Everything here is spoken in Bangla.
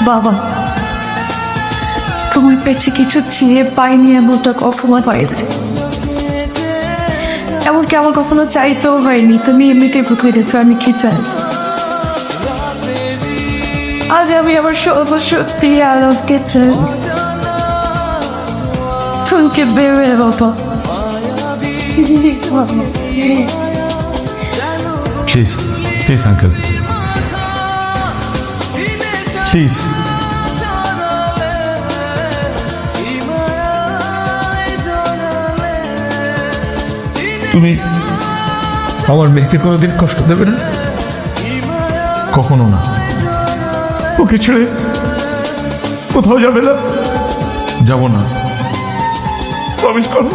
বাবা, তোমার কাছে কিছু চেয়ে পাইনি এমনটা কখনো হয়নি, এমনকি আমার কখনো চাইতেও হয়নি। তুমি এমনিতেই বুঝে গেছো আমি কি চাই। আজ আমি আমার সর্বশক্তি আরবকে চাই, তোমাকে দেবে বাবা। Please please uncle, please. তুমি আমার মেয়েকে কোনোদিন কষ্ট দেবে না? কখনো না। ওকে ছেড়ে কোথাও যাবে না? যাব না, প্রমিস করো।